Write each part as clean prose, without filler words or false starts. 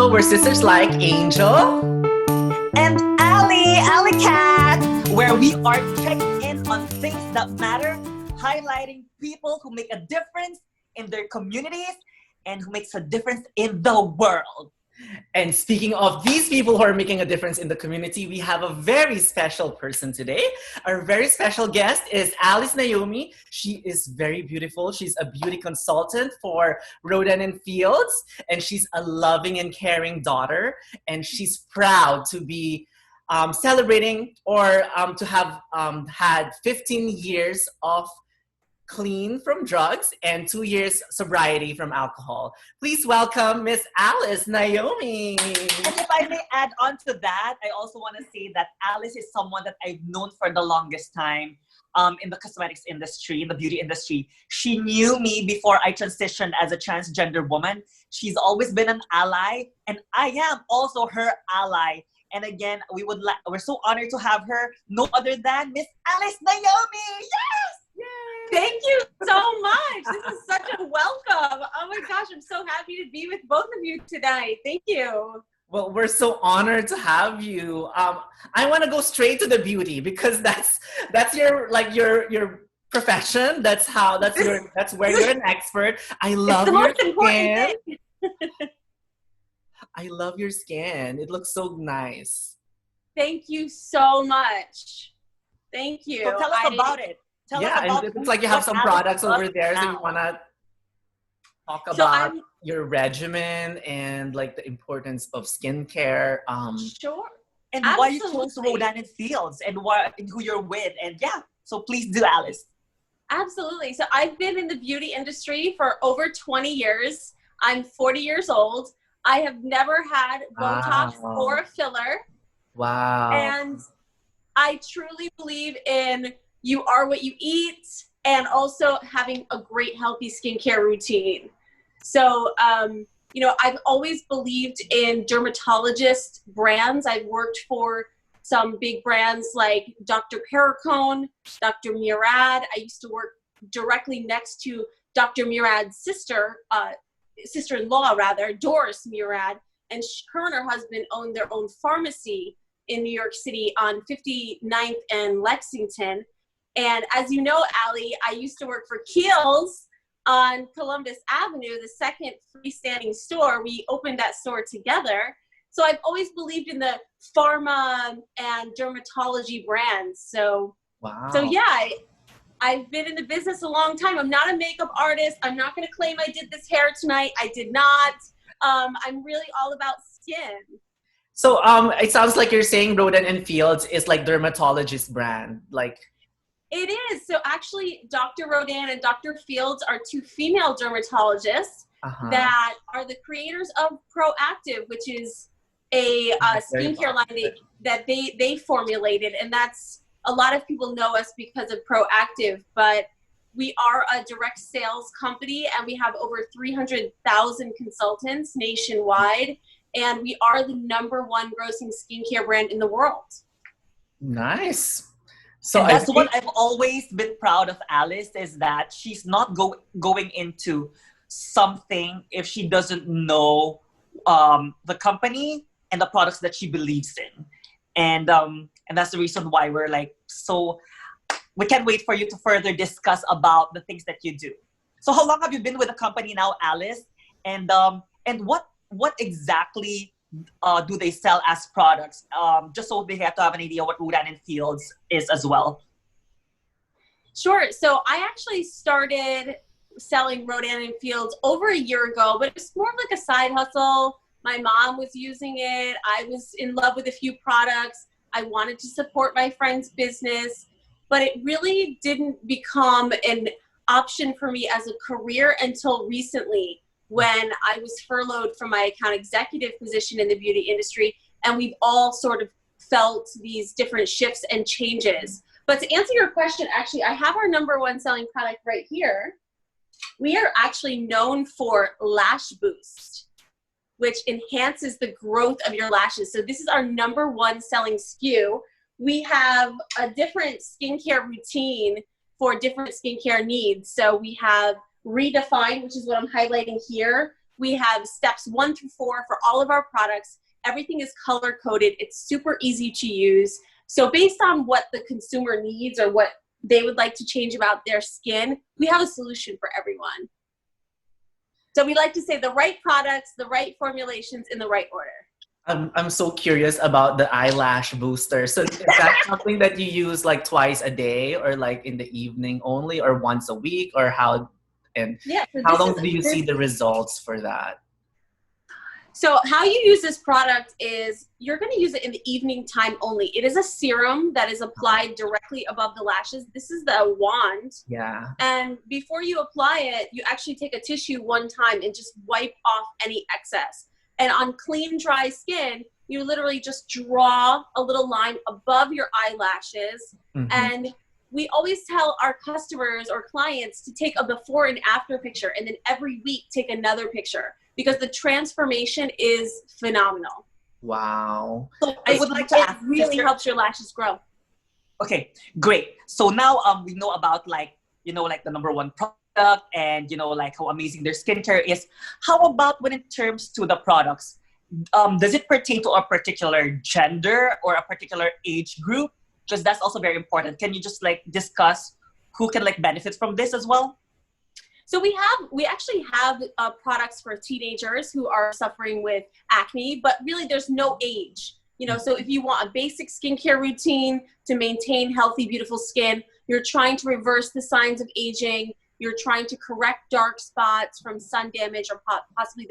Hello, we're sisters like Angel and AllyCat, where we are checking in on things that matter, highlighting people who make a difference in their communities and who makes a difference in the world. And speaking of these people who are making a difference in the community, we have a very special person today. Our very special guest is Naomi. She is very beautiful. She's a beauty consultant for Rodan and Fields, and she's a loving and caring daughter. And she's proud to be celebrating or to have had 15 years of clean from drugs and 2 years sobriety from alcohol. Please welcome Miss Alice Naomi. And if I may add on to that, I also want to say that Alice is someone that I've known for the longest time in the cosmetics industry, in the beauty industry. She knew me before I transitioned as a transgender woman. She's always been an ally, and I am also her ally. And again, we're so honored to have her, no other than Miss Alice Naomi. Yes! Yay. Thank you so much. This is such a welcome. Oh my gosh, I'm so happy to be with both of you tonight. Thank you. Well, we're so honored to have you. I want to go straight to the beauty because that's your profession. That's where you're an expert. I love your skin. I love your skin. It looks so nice. Thank you so much. Thank you. So tell us about it. Tell us about it looks like you have some products over there, so you want to talk about your regimen and like the importance of skincare. Sure. And why you chose Rodan and Fields and who you're with. And so please do, Alice. Absolutely. So I've been in the beauty industry for over 20 years. I'm 40 years old. I have never had Botox or a filler. Wow. And I truly believe in you are what you eat and also having a great healthy skincare routine. So, I've always believed in dermatologist brands. I've worked for some big brands like Dr. Perricone, Dr. Murad. I used to work directly next to Dr. Murad's sister-in-law, Doris Murad, and her and her husband owned their own pharmacy in New York City on 59th and Lexington. And as you know, Ally, I used to work for Kiehl's on Columbus Avenue, the second freestanding store. We opened that store together. So I've always believed in the pharma and dermatology brands. So, wow. So yeah, I've been in the business a long time. I'm not a makeup artist. I'm not going to claim I did this hair tonight. I did not. I'm really all about skin. So it sounds like you're saying Rodan and Fields is like dermatologist brand, like. It is. So actually, Dr. Rodan and Dr. Fields are two female dermatologists that are the creators of Proactive, which is a skincare line that they formulated. And that's, a lot of people know us because of Proactive, but we are a direct sales company and we have over 300,000 consultants nationwide. And we are the #1 grossing skincare brand in the world. Nice. So and that's what I've always been proud of Alice, is that she's not going into something if she doesn't know the company and the products that she believes in. And that's the reason why we're we can't wait for you to further discuss about the things that you do. So how long have you been with the company now, Alice? And what exactly do they sell as products? Just so they have to have an idea what Rodan and Fields is as well. Sure. So I actually started selling Rodan and Fields over a year ago, but it's more like a side hustle. My mom was using it. I was in love with a few products. I wanted to support my friend's business, but it really didn't become an option for me as a career until recently, when I was furloughed from my account executive position in the beauty industry, and we've all sort of felt these different shifts and changes. But to answer your question, actually, I have our #1 selling product right here. We are actually known for Lash Boost, which enhances the growth of your lashes. So this is our #1 selling SKU. We have a different skincare routine for different skincare needs. So we have Redefine, which is what I'm highlighting here, We have steps 1 through 4 for all of our products. Everything is color coded. It's super easy to use. So based on what the consumer needs or what they would like to change about their skin, we have a solution for everyone. So we like to say the right products, the right formulations in the right order. I'm so curious about the eyelash booster. So is that something that you use like twice a day or like in the evening only or once a week or how? And Yeah, so how long do you see the results for that? So how you use this product is you're going to use it in the evening time only. It is a serum that is applied directly above the lashes. This is the wand. Yeah. And before you apply it, you actually take a tissue one time and just wipe off any excess. And on clean, dry skin, you literally just draw a little line above your eyelashes. Mm-hmm. And we always tell our customers or clients to take a before and after picture, and then every week take another picture, because the transformation is phenomenal. Wow. So I would like to ask, it really helps your lashes grow. Okay, great. So now we know about like the number one product and like how amazing their skincare is. How about when it comes to the products? Does it pertain to a particular gender or a particular age group? Because that's also very important. Can you just like discuss who can like benefit from this as well? So we actually have products for teenagers who are suffering with acne, but really there's no age. So if you want a basic skincare routine to maintain healthy, beautiful skin, you're trying to reverse the signs of aging, you're trying to correct dark spots from sun damage or possibly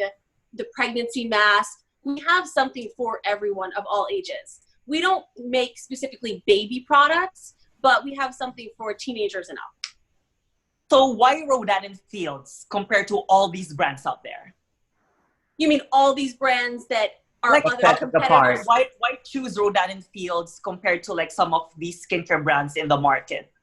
the pregnancy mask, we have something for everyone of all ages. We don't make specifically baby products, but we have something for teenagers and up. So why Rodan and Fields compared to all these brands out there? You mean all these brands that are like other competitors? Why choose Rodan and Fields compared to like some of these skincare brands in the market?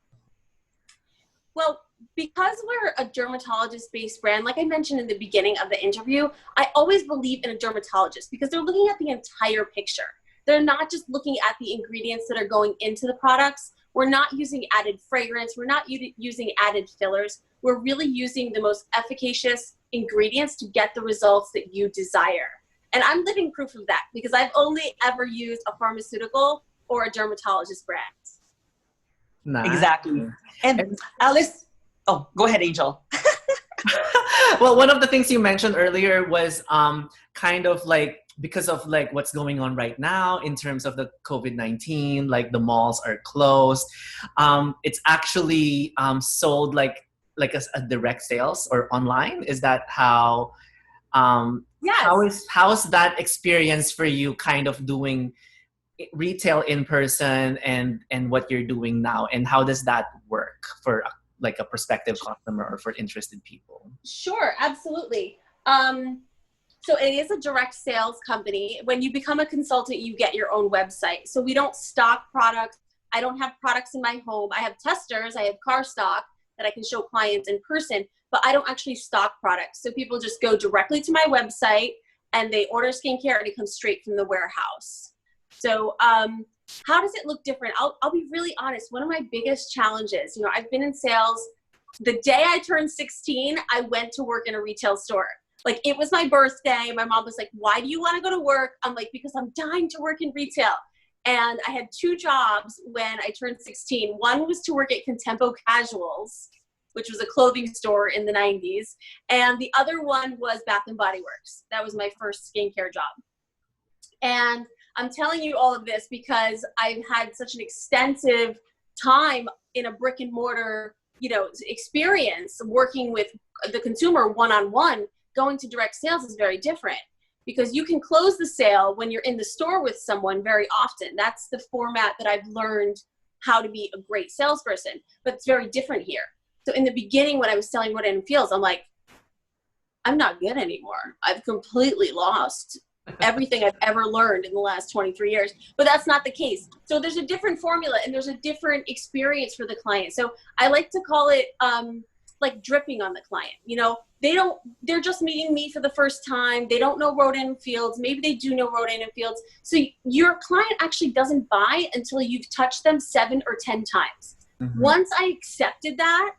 Well, because we're a dermatologist-based brand, like I mentioned in the beginning of the interview, I always believe in a dermatologist because they're looking at the entire picture. They're not just looking at the ingredients that are going into the products. We're not using added fragrance. We're not using added fillers. We're really using the most efficacious ingredients to get the results that you desire. And I'm living proof of that because I've only ever used a pharmaceutical or a dermatologist brand. Nice. Exactly. And Alice, oh, go ahead, Angel. Well, one of the things you mentioned earlier was kind of like because of like what's going on right now in terms of the COVID-19, like the malls are closed. It's actually sold like a direct sales or online. Is that how? Yes. How is that experience for you? Kind of doing retail in person and what you're doing now, and how does that work for like a prospective customer or for interested people? Sure, absolutely. So it is a direct sales company. When you become a consultant, you get your own website. So we don't stock products. I don't have products in my home. I have testers. I have car stock that I can show clients in person, but I don't actually stock products. So people just go directly to my website and they order skincare and it comes straight from the warehouse. So how does it look different? I'll be really honest. One of my biggest challenges, I've been in sales. The day I turned 16, I went to work in a retail store. Like, it was my birthday. My mom was like, why do you want to go to work? I'm like, because I'm dying to work in retail. And I had 2 jobs when I turned 16. One was to work at Contempo Casuals, which was a clothing store in the 90s. And the other one was Bath & Body Works. That was my first skincare job. And I'm telling you all of this because I've had such an extensive time in a brick and mortar, experience working with the consumer one-on-one. Going to direct sales is very different because you can close the sale when you're in the store with someone very often. That's the format that I've learned how to be a great salesperson, but it's very different here. So in the beginning, when I was selling Rodan & Fields, I'm like, I'm not good anymore. I've completely lost everything I've ever learned in the last 23 years, but that's not the case. So there's a different formula and there's a different experience for the client. So I like to call it like dripping on the client. They're just meeting me for the first time. They don't know Rodan & Fields. Maybe they do know Rodan & Fields. So your client actually doesn't buy until you've touched them 7 or 10 times. Mm-hmm. Once I accepted that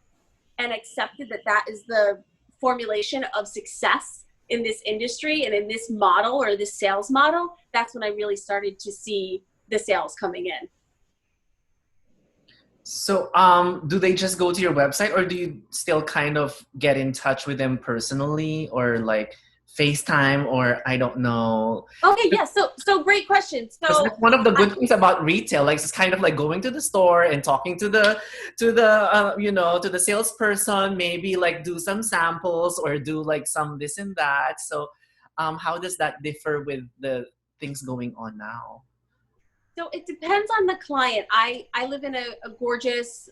and accepted that that is the formulation of success in this industry and in this model or this sales model, that's when I really started to see the sales coming in. So, do they just go to your website, or do you still kind of get in touch with them personally, or like FaceTime, or I don't know? Okay, yeah. So great question. So That's one of the good things about retail. Like, it's kind of like going to the store and talking to the to the salesperson. Maybe like do some samples or do like some this and that. So, how does that differ with the things going on now? So it depends on the client. I live in a gorgeous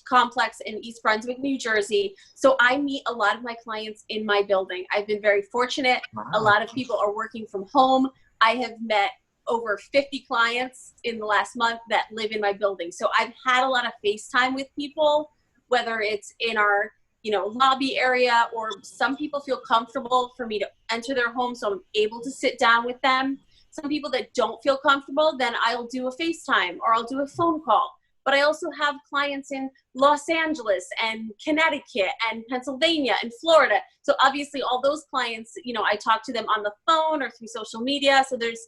complex in East Brunswick, New Jersey. So I meet a lot of my clients in my building. I've been very fortunate. Wow. A lot of people are working from home. I have met over 50 clients in the last month that live in my building. So I've had a lot of FaceTime with people, whether it's in our lobby area, or some people feel comfortable for me to enter their home so I'm able to sit down with them. Some people that don't feel comfortable, then I'll do a FaceTime or I'll do a phone call. But I also have clients in Los Angeles and Connecticut and Pennsylvania and Florida. So obviously all those clients, I talk to them on the phone or through social media. So there's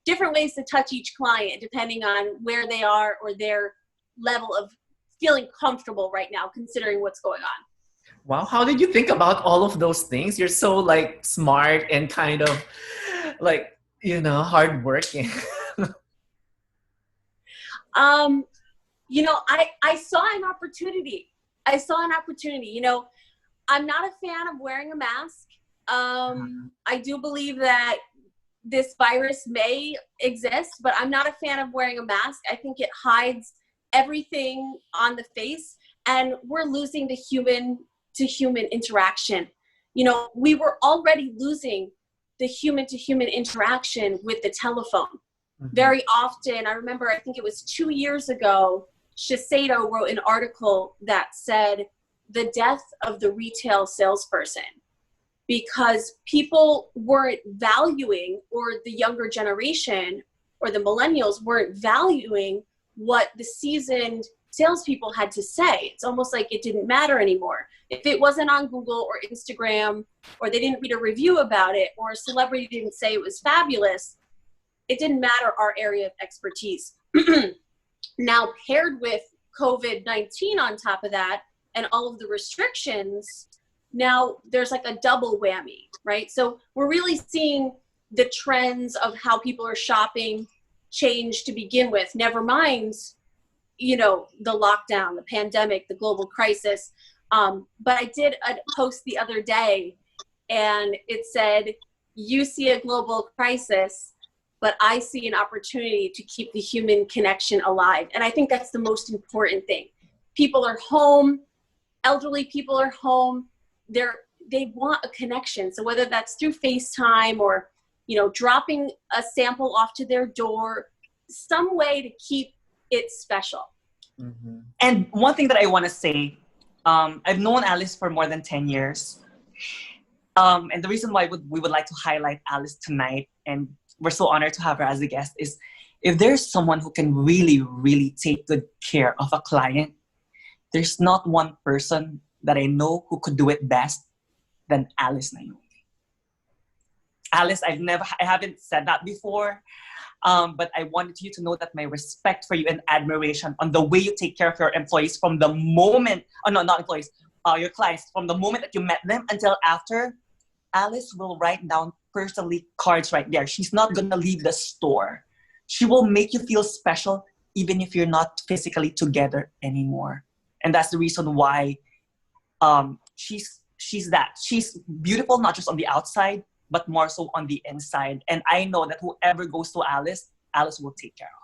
different ways to touch each client depending on where they are or their level of feeling comfortable right now, considering what's going on. Wow, how did you think about all of those things? You're so like smart and kind of like, hardworking. I saw an opportunity. I'm not a fan of wearing a mask. I do believe that this virus may exist, but I'm not a fan of wearing a mask. I think it hides everything on the face, and we're losing the human to human interaction. We were already losing the human to human interaction with the telephone. Mm-hmm. Very often, I think it was 2 years ago, Shiseido wrote an article that said the death of the retail salesperson, because people weren't valuing, or the younger generation or the millennials weren't valuing what the seasoned salespeople had to say. It's almost like it didn't matter anymore. If it wasn't on Google or Instagram, or they didn't read a review about it, or a celebrity didn't say it was fabulous, it didn't matter our area of expertise. Now, paired with COVID-19 on top of that, and all of the restrictions, now there's like a double whammy, right? So we're really seeing the trends of how people are shopping change to begin with, never mind the lockdown, the pandemic, the global crisis. But I did a post the other day, and it said, you see a global crisis, but I see an opportunity to keep the human connection alive. And I think that's the most important thing. People are home, elderly people are home, they want a connection. So whether that's through FaceTime or, dropping a sample off to their door, some way to keep it special. Mm-hmm. And one thing that I want to say, I've known Alice for more than 10 years. And the reason why we would like to highlight Alice tonight, and we're so honored to have her as a guest, is if there's someone who can really, really take good care of a client, there's not one person that I know who could do it best than Alice Naomi. Alice, I haven't said that before, but I wanted you to know that my respect for you and admiration on the way you take care of your employees from the moment, your clients, from the moment that you met them until after. Alice will write down personally cards right there. She's not going to leave the store. She will make you feel special even if you're not physically together anymore. And that's the reason why she's that. She's beautiful, not just on the outside, but more so on the inside. And I know that whoever goes to Alice, Alice will take care of.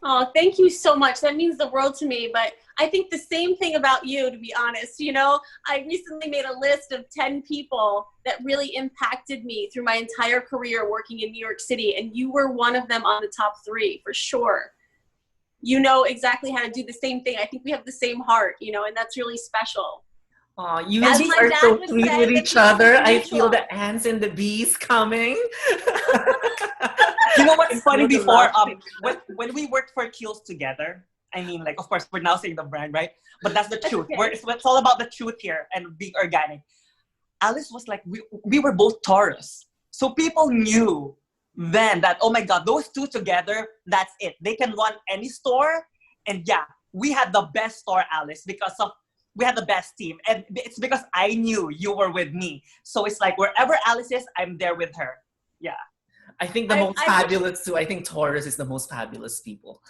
Oh, thank you so much. That means the world to me. But I think the same thing about you, to be honest. I recently made a list of 10 people that really impacted me through my entire career working in New York City. And you were one of them on the top 3, for sure. You know exactly how to do the same thing. I think we have the same heart, and that's really special. You guys are so sweet with each other. I feel the ants and the bees coming. You know what's funny? Before, when we worked for Kiehl's together, of course, we're now saying the brand, right? But that's the truth. It's all about the truth here and being organic. Alice was like, we were both Taurus. So people knew then that, oh my God, those two together, that's it. They can run any store. And yeah, we had the best store, Alice, we had the best team. And it's because I knew you were with me. So it's like wherever Alice is, I'm there with her. Yeah. I think the most fabulous too. I think Taurus is the most fabulous people.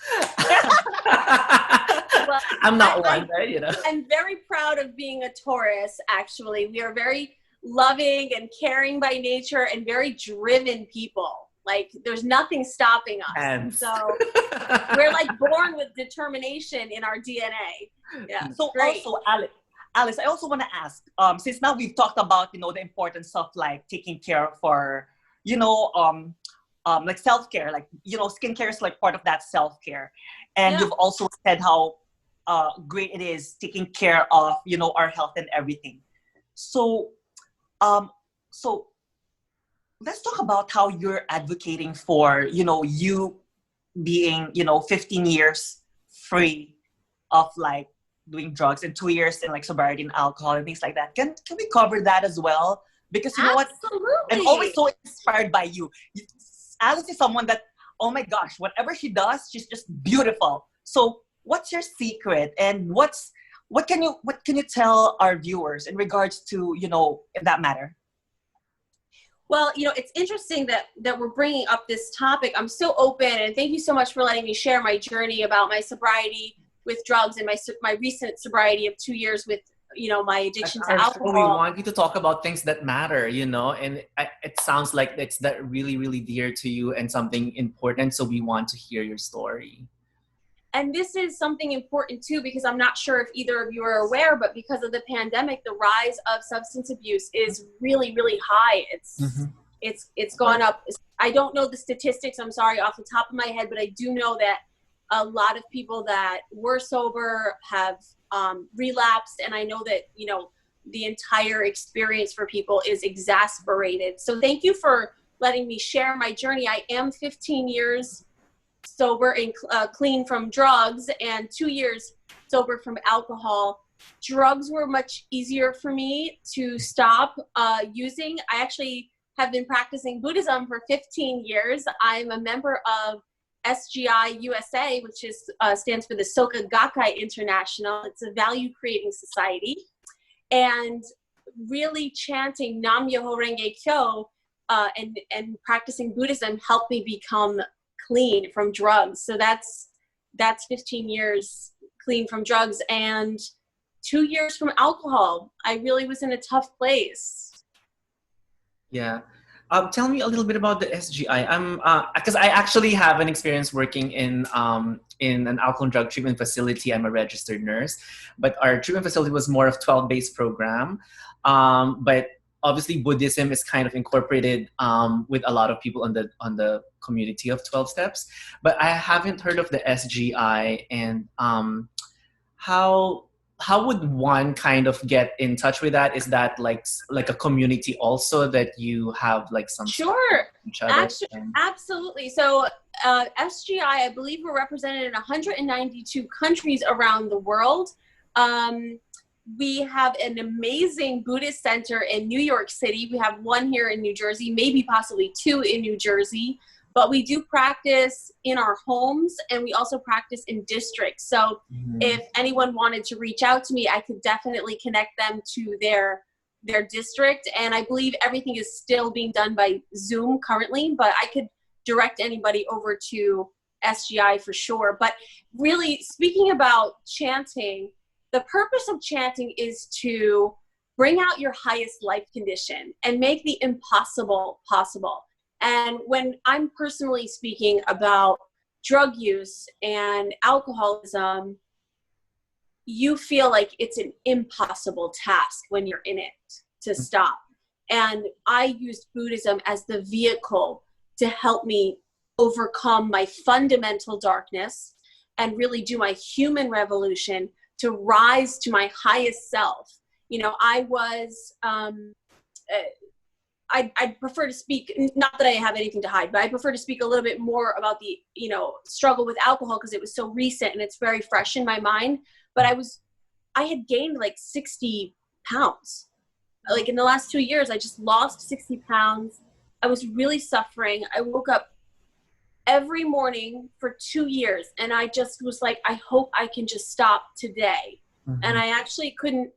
Well, I'm not one, right? You know. I'm very proud of being a Taurus, actually. We are very loving and caring by nature and very driven people. Like, there's nothing stopping us. And so we're like born with determination in our DNA. Yeah. So great. Also, Alice, I also want to ask, since now we've talked about, the importance of like taking care for, like self-care, like, skincare is like part of that self-care. And you've also said how great it is taking care of, our health and everything. So, let's talk about how you're advocating for, you being, 15 years free of like doing drugs and 2 years in like sobriety and alcohol and things like that. Can we cover that as well? Because you know what? I'm always so inspired by you. Alice is someone that, oh my gosh, whatever she does, she's just beautiful. So what's your secret, and what can you tell our viewers in regards to, that matter? Well, it's interesting that we're bringing up this topic. I'm so open, and thank you so much for letting me share my journey about my sobriety with drugs and my recent sobriety of 2 years with, my addiction to alcohol. We want you to talk about things that matter, and it sounds like it's that really, really dear to you and something important. So we want to hear your story. And this is something important too, because I'm not sure if either of you are aware, but because of the pandemic, the rise of substance abuse is really, really high. It's gone up. I don't know the statistics, I'm sorry, off the top of my head, but I do know that a lot of people that were sober have relapsed. And I know that, the entire experience for people is exasperated. So thank you for letting me share my journey. I am 15 years sober and clean from drugs, and 2 years sober from alcohol. Drugs were much easier for me to stop using. I actually have been practicing Buddhism for 15 years. I'm a member of SGI USA, which stands for the Soka Gakkai International. It's a value-creating society. And really chanting Nam Myoho Renge Kyo and practicing Buddhism helped me become clean from drugs. So that's 15 years clean from drugs and 2 years from alcohol. I really was in a tough place. Yeah. Tell me a little bit about the SGI. Because I actually have an experience working in an alcohol and drug treatment facility. I'm a registered nurse, but our treatment facility was more of 12-based program. But obviously Buddhism is kind of incorporated with a lot of people on the community of 12 steps, but I haven't heard of the SGI. And how would one kind of get in touch with that? Is that like a community also that you have like some Sure, actually, absolutely. So SGI, I believe we're represented in 192 countries around the world. We have an amazing Buddhist center in New York City. We have one here in New Jersey, maybe possibly two in New Jersey. But we do practice in our homes, and we also practice in districts. So if anyone wanted to reach out to me, I could definitely connect them to their district. And I believe everything is still being done by Zoom currently, but I could direct anybody over to SGI for sure. But really, speaking about chanting, the purpose of chanting is to bring out your highest life condition and make the impossible possible. And when I'm personally speaking about drug use and alcoholism, you feel like it's an impossible task when you're in it to stop. And I used Buddhism as the vehicle to help me overcome my fundamental darkness and really do my human revolution to rise to my highest self. I was... I'd prefer to speak, not that I have anything to hide, but I prefer to speak a little bit more about the, struggle with alcohol because it was so recent and it's very fresh in my mind. But I had gained like 60 pounds like in the last 2 years, I just lost 60 pounds. I was really suffering. I woke up every morning for 2 years, and I just was like, I hope I can just stop today. And I actually couldn't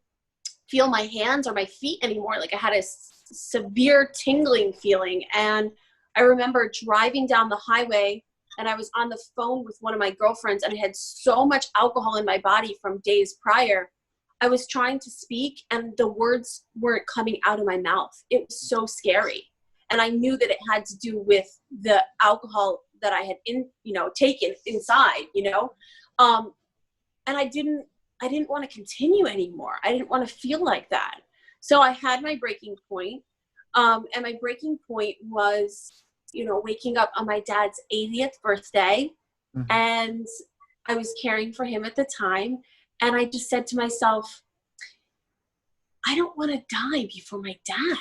feel my hands or my feet anymore. Like I had a severe tingling feeling. And I remember driving down the highway, and I was on the phone with one of my girlfriends, and I had so much alcohol in my body from days prior. I was trying to speak, and the words weren't coming out of my mouth. It was so scary. And I knew that it had to do with the alcohol that I had taken inside, and I didn't want to continue anymore. I didn't want to feel like that. So I had my breaking point. And my breaking point was, waking up on my dad's 80th birthday. And I was caring for him at the time. And I just said to myself, I don't want to die before my dad.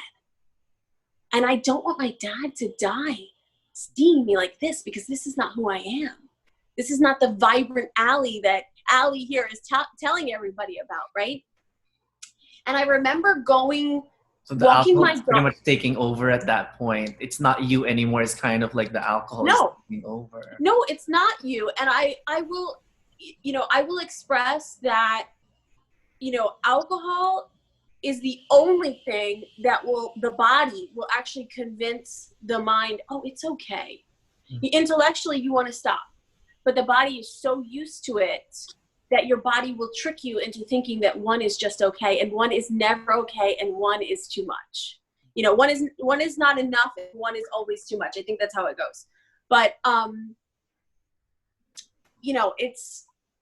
And I don't want my dad to die seeing me like this, because this is not who I am. This is not the vibrant Ally that Ally here is telling everybody about, right? And I remember walking my dog. Pretty much taking over at that point. It's not you anymore. It's kind of like the alcohol is taking over. No, it's not you. And I will express that, alcohol is the only thing that the body will actually convince the mind, oh, it's okay. Intellectually, you want to stop. But the body is so used to it that your body will trick you into thinking that one is just okay, and one is never okay, and one is too much. One is not enough, and one is always too much. I think that's how it goes. But,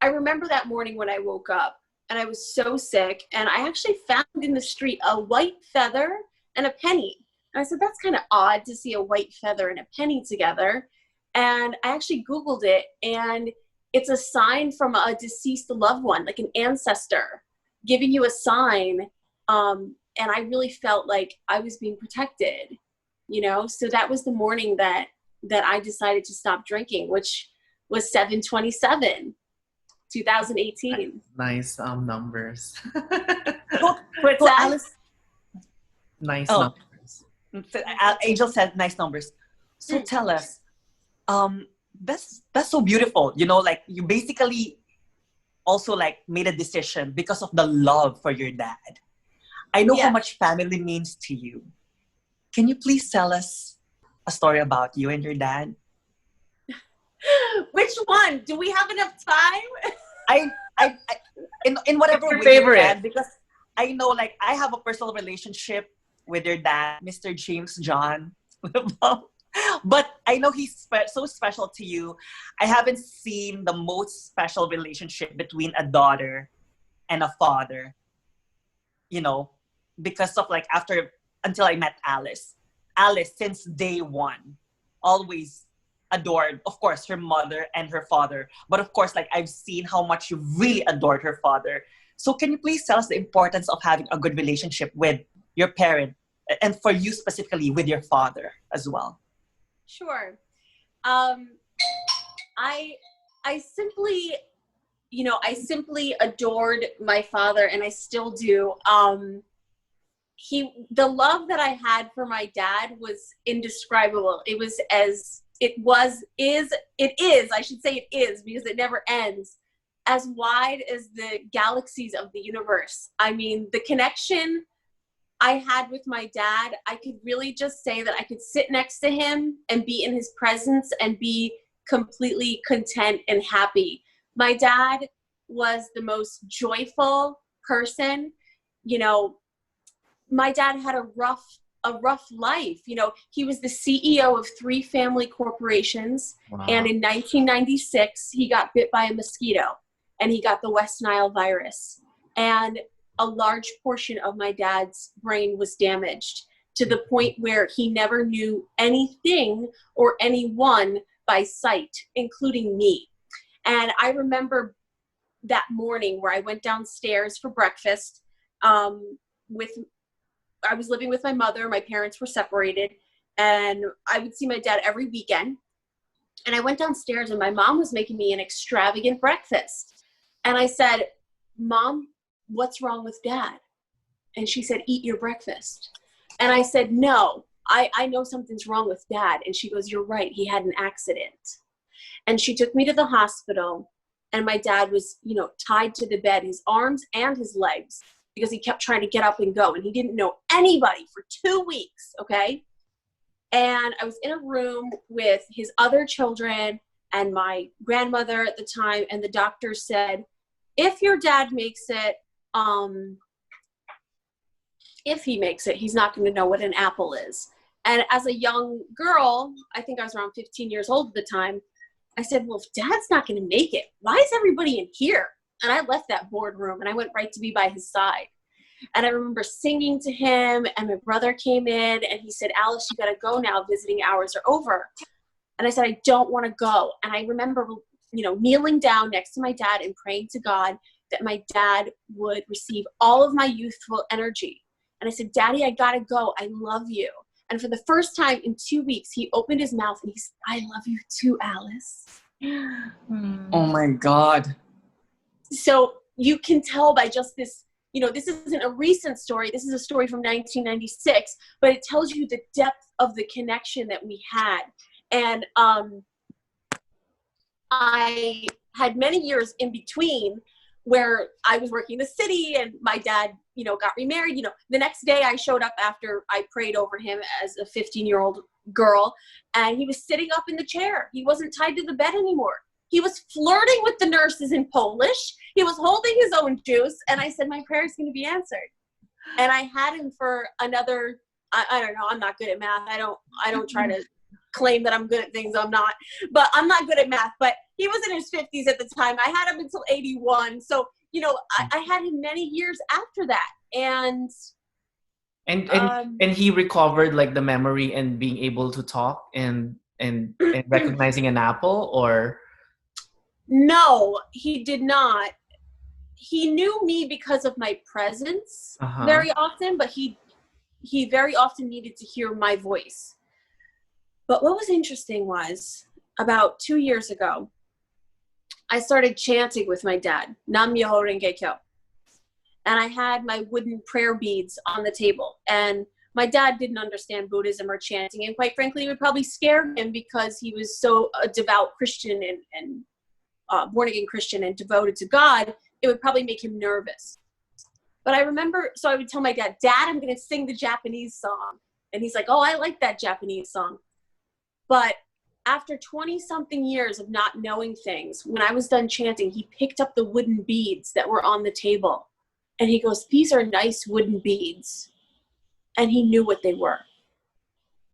I remember that morning when I woke up, and I was so sick, and I actually found in the street a white feather and a penny. And I said, that's kind of odd to see a white feather and a penny together. And I actually Googled it, and it's a sign from a deceased loved one, like an ancestor giving you a sign. And I really felt like I was being protected, So that was the morning that I decided to stop drinking, which was 7/27, 2018. Nice numbers. What's that? Alice, nice numbers. Angel said nice numbers. So tell us, that's so beautiful. Like you basically also like made a decision because of the love for your dad. I know how much family means to you. Can you please tell us a story about you and your dad? Which one? Do we have enough time? I in whatever way favorite. you can, because I know like I have a personal relationship with your dad, Mr. James John. But I know he's so special to you. I haven't seen the most special relationship between a daughter and a father, because of like until I met Alice. Alice, since day one, always adored, of course, her mother and her father. But of course, like I've seen how much you really adored her father. So can you please tell us the importance of having a good relationship with your parent, and for you specifically with your father as well? Sure. I simply, I simply adored my father, and I still do. The love that I had for my dad was indescribable. It was I should say it is, because it never ends, as wide as the galaxies of the universe. I mean, the connection I had with my dad, I could really just say that I could sit next to him and be in his presence and be completely content and happy. My dad was the most joyful person. My dad had a rough life. He was the CEO of 3 family corporations. Wow. And in 1996, he got bit by a mosquito, and he got the West Nile virus. And a large portion of my dad's brain was damaged to the point where he never knew anything or anyone by sight, including me. And I remember that morning where I went downstairs for breakfast. I was living with my mother. My parents were separated, and I would see my dad every weekend. And I went downstairs, and my mom was making me an extravagant breakfast. And I said, Mom, what's wrong with Dad? And she said, eat your breakfast. And I said, no, I know something's wrong with Dad. And she goes, you're right. He had an accident. And she took me to the hospital, and my dad was, tied to the bed, his arms and his legs, because he kept trying to get up and go. And he didn't know anybody for 2 weeks. Okay. And I was in a room with his other children and my grandmother at the time. And the doctor said, if your dad makes it, if he makes it, he's not going to know what an apple is. And as a young girl, I think I was around 15 years old at the time, I said, well, if Dad's not going to make it, why is everybody in here? And I left that boardroom and I went right to be by his side. And I remember singing to him, and my brother came in and he said, Alice, you got to go now. Visiting hours are over. And I said, I don't want to go. And I remember, kneeling down next to my dad and praying to God that my dad would receive all of my youthful energy. And I said, Daddy, I got to go. I love you. And for the first time in 2 weeks, he opened his mouth and he said, I love you too, Alice. Oh my God. So you can tell by just this, this isn't a recent story. This is a story from 1996, but it tells you the depth of the connection that we had. And I had many years in between where I was working in the city and my dad, got remarried. The next day I showed up after I prayed over him as a 15-year-old girl, and he was sitting up in the chair. He wasn't tied to the bed anymore. He was flirting with the nurses in Polish. He was holding his own juice, and I said, my prayer is going to be answered. And I had him for another, I don't know, I'm not good at math. I don't try to claim that I'm good at things I'm not, but I'm not good at math. But he was in his 50s at the time. I had him until 81. So, I had him many years after that. And he recovered like the memory and being able to talk and recognizing an apple, or? No, he did not. He knew me because of my presence very often, but he very often needed to hear my voice. But what was interesting was about 2 years ago, I started chanting with my dad, Nam Myoho Renge Kyo. And I had my wooden prayer beads on the table. And my dad didn't understand Buddhism or chanting. And quite frankly, it would probably scare him because he was so a devout Christian and born-again Christian and devoted to God. It would probably make him nervous. But I remember, so I would tell my dad, Dad, I'm going to sing the Japanese song. And he's like, oh, I like that Japanese song. But after 20-something years of not knowing things, when I was done chanting, he picked up the wooden beads that were on the table. And he goes, these are nice wooden beads. And he knew what they were.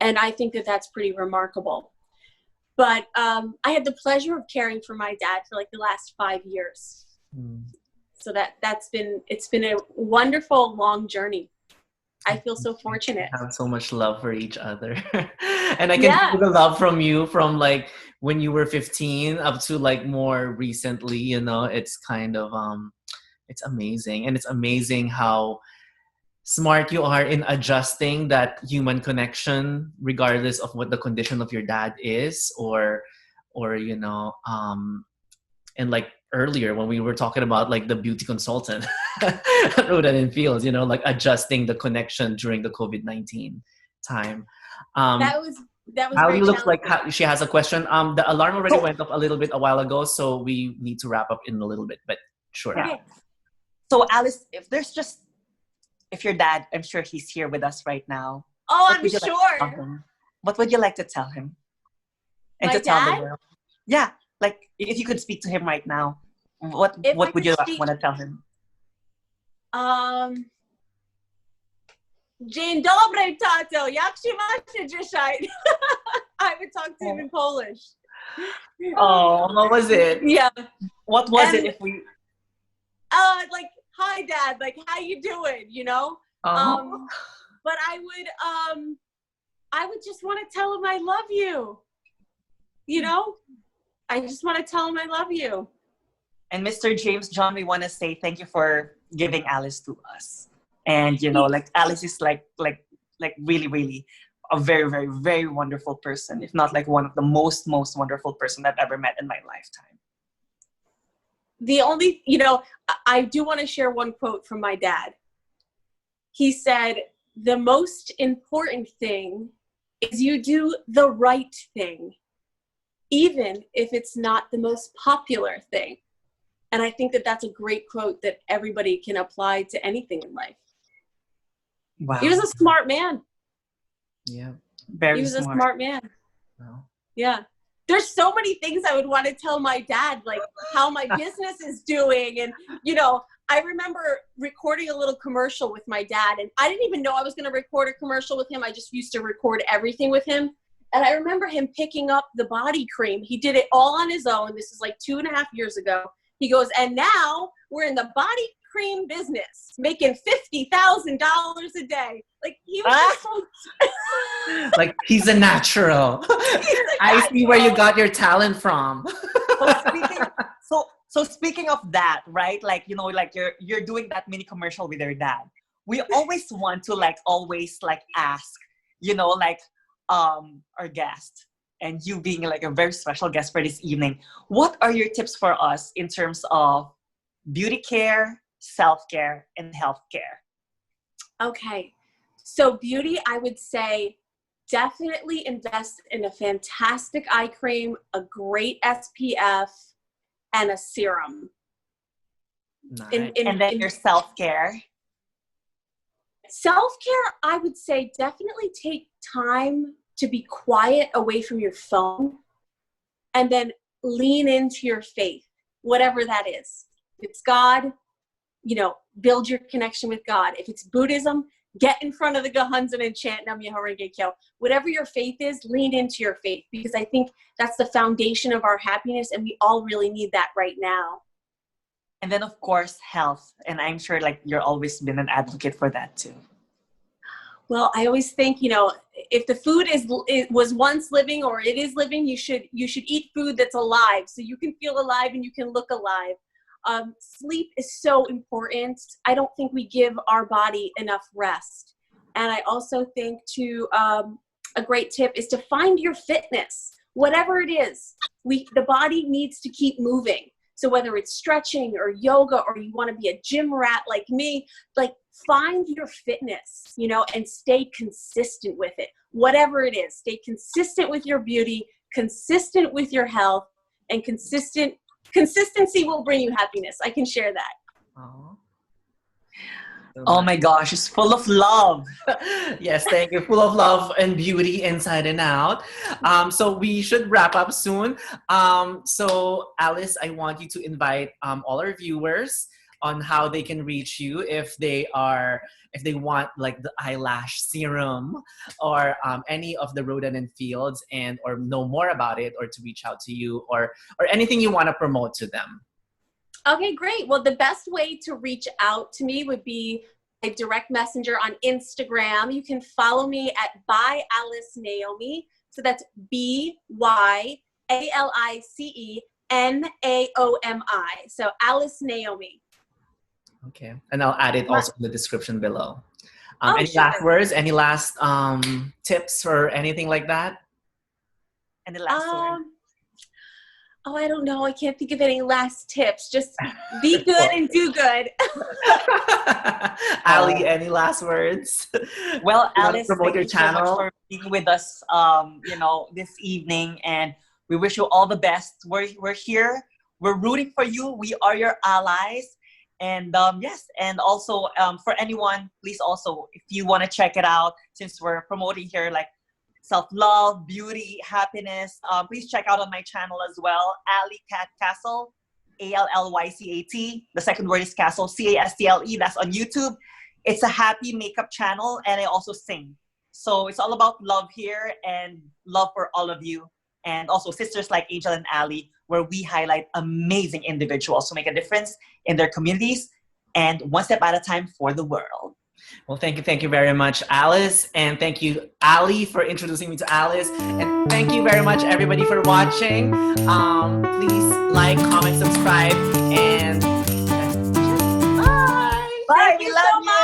And I think that that's pretty remarkable. But I had the pleasure of caring for my dad for like the last 5 years. So it's been a wonderful, long journey. I feel so fortunate. Have so much love for each other. And I can feel the love from you from like when you were 15 up to like more recently, it's kind of, it's amazing. And it's amazing how smart you are in adjusting that human connection, regardless of what the condition of your dad is, or and like earlier when we were talking about like the beauty consultant, Rodan and Fields, like adjusting the connection during the COVID-19 time. That was Ali looks like she has a question. The alarm already went up a little bit a while ago, so we need to wrap up in a little bit, but sure. Okay. So Alice, if your dad, I'm sure he's here with us right now. Oh, I'm sure. What would you like to tell him? And my to tell dad? the world? Yeah, like if you could speak to him right now, what would you want to tell him? Dzień dobry, tato. Jak się macie dzisiaj? I would talk to him in Polish. Oh, what was it? Yeah. What was it if we... like, hi, Dad. Like, how you doing? But I would just want to tell him I love you. I just want to tell him I love you. And Mr. James John, we want to say thank you for giving Alice to us. And like Alice is like really, really a very, very, very wonderful person. If not like one of the most wonderful person I've ever met in my lifetime. The only, I do want to share one quote from my dad. he said, the most important thing is you do the right thing, even if it's not the most popular thing. And I think that that's a great quote that everybody can apply to anything in life. Wow. He was a smart man. Yeah. Very He was smart. a smart man. Wow. Yeah. There's so many things I would want to tell my dad, like how my business is doing. And, you know, I remember recording a little commercial with my dad, and I didn't even know I was going to record a commercial with him. I just used to record everything with him. And I remember him picking up the body cream. He did it all on his own. This is like 2.5 years ago. He goes, and now we're in the body cream business, making $50,000 a day. Like, he was so like, he's a natural. I see where you got your talent from. So speaking of that, right? Like, you know, like you're doing that mini commercial with your dad. We always want to ask, you know, like our guest, and you being like a very special guest for this evening, what are your tips for us in terms of beauty care, self-care, and healthcare? Okay. So beauty, I would say definitely invest in a fantastic eye cream, a great SPF, and a serum. Nice. And then your self-care? Self-care, I would say definitely take time to be quiet away from your phone, and then lean into your faith, whatever that is. If it's God, you know, build your connection with God. If it's Buddhism, get in front of the Gahanzan and chant Nam Myoho Renge Kyo. Whatever your faith is, lean into your faith, because I think that's the foundation of our happiness, and we all really need that right now. And then, of course, health. And I'm sure like you're always been an advocate for that too. Well, I always think, you know, if the food was once living, or it is living, you should eat food that's alive, so you can feel alive and you can look alive. Sleep is so important. I don't think we give our body enough rest. And I also think a great tip is to find your fitness, whatever it is. The body needs to keep moving. So whether it's stretching or yoga, or you want to be a gym rat like me, like, find your fitness, you know, and stay consistent with it. Whatever it is, stay consistent with your beauty, consistent with your health, and consistency will bring you happiness. I can share that. Aww. Oh my gosh, it's full of love. Yes, thank you. Full of love and beauty inside and out. So we should wrap up soon. So Alice, I want you to invite all our viewers on how they can reach you if they want like the eyelash serum, or any of the Rodan and Fields, and or know more about it, or to reach out to you, or anything you want to promote to them. Okay, great. Well, the best way to reach out to me would be a direct messenger on Instagram. You can follow me at by Alice Naomi. So that's BYALICENAOMI. So Alice Naomi. Okay, and I'll add it also in the description below. Any Sure. last words? Any last tips or anything like that? And the last word. Oh, I don't know. I can't think of any last tips. Just be good and do good. Ali, any last words? Well, You wanna Alice, promote thank your you so much channel? for being with us, you know, this evening, and we wish you all the best. We're here. We're rooting for you. We are your allies. And yes, and also for anyone, please also, if you want to check it out, since we're promoting here like self-love, beauty, happiness, please check out on my channel as well, AllyCat Castle, ALLYCAT. The second word is Castle, CASTLE. That's on YouTube. It's a happy makeup channel, and I also sing. So it's all about love here, and love for all of you. And also sisters like Angel and Ali, where we highlight amazing individuals who make a difference in their communities, and one step at a time for the world. Well, thank you very much, Alice. And thank you, Ali, for introducing me to Alice. And thank you very much, everybody, for watching. Please like, comment, subscribe, and Bye. Thank We you love so you. much.